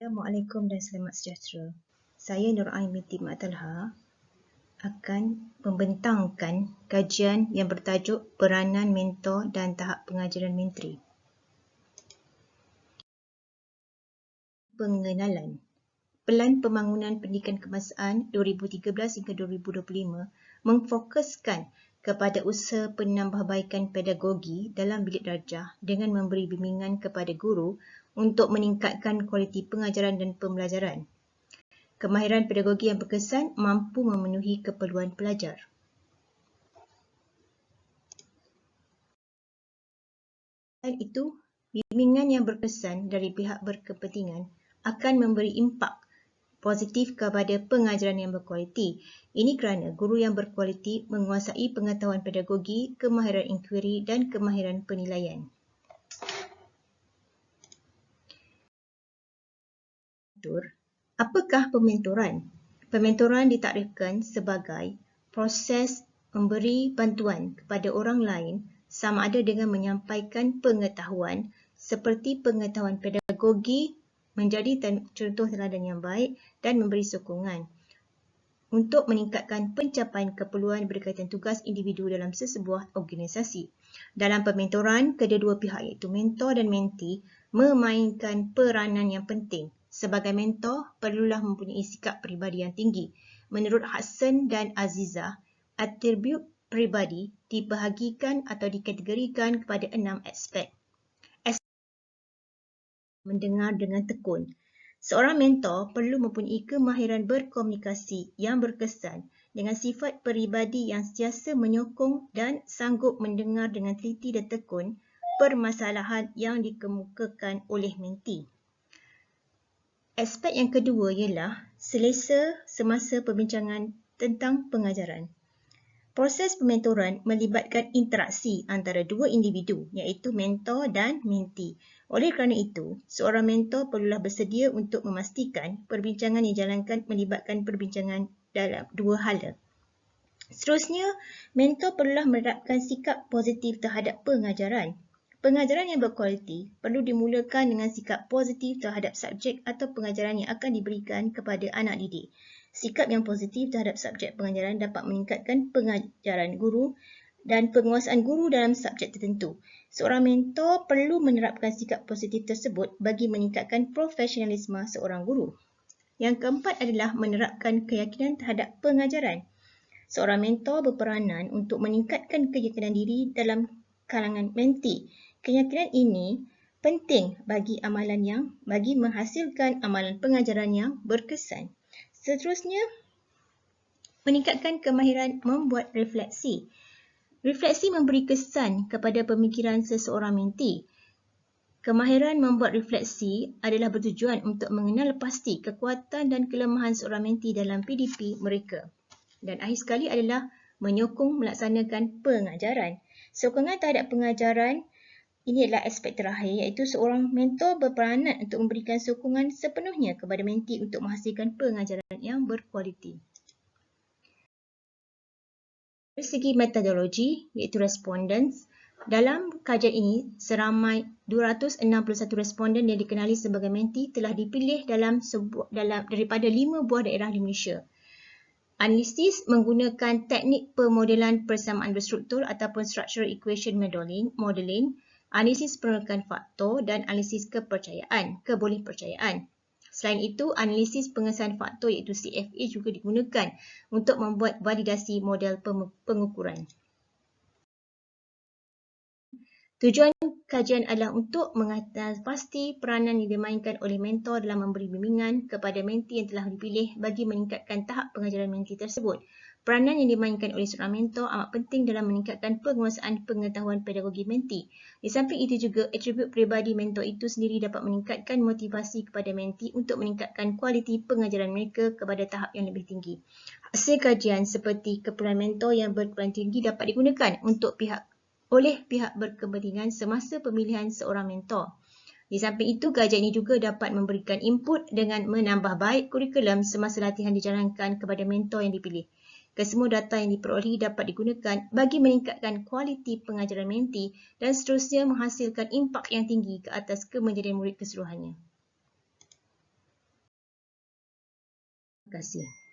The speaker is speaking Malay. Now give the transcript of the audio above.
Assalamualaikum dan selamat sejahtera. Saya Nur Ain binti Mak Talha akan membentangkan kajian yang bertajuk Peranan Mentor dan Tahap Pengajaran Menteri. Pengenalan. Pelan Pembangunan Pendidikan Kebangsaan 2013 hingga 2025 memfokuskan kepada usaha penambahbaikan pedagogi dalam bilik darjah dengan memberi bimbingan kepada guru untuk meningkatkan kualiti pengajaran dan pembelajaran. Kemahiran pedagogi yang berkesan mampu memenuhi keperluan pelajar. Selain itu, bimbingan yang berkesan dari pihak berkepentingan akan memberi impak positif kepada pengajaran yang berkualiti. Ini kerana guru yang berkualiti menguasai pengetahuan pedagogi, kemahiran inkuiri dan kemahiran penilaian. Apakah pementoran? Pementoran ditakrifkan sebagai proses memberi bantuan kepada orang lain sama ada dengan menyampaikan pengetahuan seperti pengetahuan pedagogi, menjadi contoh teladan yang baik dan memberi sokongan untuk meningkatkan pencapaian keperluan berkaitan tugas individu dalam sesebuah organisasi. Dalam pementoran, kedua-dua pihak iaitu mentor dan mentee memainkan peranan yang penting. Sebagai mentor, perlulah mempunyai sikap peribadi yang tinggi. Menurut Hudson dan Azizah, atribut peribadi dibahagikan atau dikategorikan kepada 6 aspek. Mendengar dengan tekun. Seorang mentor perlu mempunyai kemahiran berkomunikasi yang berkesan dengan sifat peribadi yang sentiasa menyokong dan sanggup mendengar dengan teliti dan tekun permasalahan yang dikemukakan oleh mentee. Aspek yang kedua ialah selesa semasa perbincangan tentang pengajaran. Proses pementoran melibatkan interaksi antara dua individu iaitu mentor dan mentee. Oleh kerana itu, seorang mentor perlulah bersedia untuk memastikan perbincangan yang dijalankan melibatkan perbincangan dalam dua hala. Seterusnya, mentor perlulah menerapkan sikap positif terhadap pengajaran. Pengajaran yang berkualiti perlu dimulakan dengan sikap positif terhadap subjek atau pengajaran yang akan diberikan kepada anak didik. Sikap yang positif terhadap subjek pengajaran dapat meningkatkan pengajaran guru dan penguasaan guru dalam subjek tertentu. Seorang mentor perlu menerapkan sikap positif tersebut bagi meningkatkan profesionalisme seorang guru. Yang keempat adalah menerapkan keyakinan terhadap pengajaran. Seorang mentor berperanan untuk meningkatkan keyakinan diri dalam kalangan mentee. Keyakinan ini penting bagi menghasilkan amalan pengajaran yang berkesan. Seterusnya, meningkatkan kemahiran membuat refleksi. Refleksi memberi kesan kepada pemikiran seseorang mentee. Kemahiran membuat refleksi adalah bertujuan untuk mengenal pasti kekuatan dan kelemahan seorang mentee dalam PDP mereka. Dan akhir sekali adalah menyokong melaksanakan pengajaran. Sokongan terhadap pengajaran ini adalah aspek terakhir iaitu seorang mentor berperanan untuk memberikan sokongan sepenuhnya kepada mentee untuk menghasilkan pengajaran yang berkualiti. Dari segi metodologi iaitu respondents, dalam kajian ini seramai 261 responden yang dikenali sebagai mentee telah dipilih daripada 5 buah daerah di Malaysia. Analisis menggunakan teknik pemodelan persamaan berstruktur ataupun structural equation modeling, analisis penolakan faktor dan analisis kebolehpercayaan. Selain itu, analisis pengesahan faktor iaitu CFA juga digunakan untuk membuat validasi model pengukuran. Tujuan kajian adalah untuk mengetahui pasti peranan yang dimainkan oleh mentor dalam memberi bimbingan kepada mentee yang telah dipilih bagi meningkatkan tahap pengajaran mentee tersebut. Peranan yang dimainkan oleh seorang mentor amat penting dalam meningkatkan penguasaan pengetahuan pedagogi mentee. Di samping itu juga, atribut peribadi mentor itu sendiri dapat meningkatkan motivasi kepada mentee untuk meningkatkan kualiti pengajaran mereka kepada tahap yang lebih tinggi. Hasil kajian seperti keperluan mentor yang berperan tinggi dapat digunakan oleh pihak berkepentingan semasa pemilihan seorang mentor. Di samping itu, kajian ini juga dapat memberikan input dengan menambah baik kurikulum semasa latihan dijalankan kepada mentor yang dipilih. Kesemua data yang diperolehi dapat digunakan bagi meningkatkan kualiti pengajaran mentee dan seterusnya menghasilkan impak yang tinggi ke atas kemenjadian murid keseluruhannya. kasih.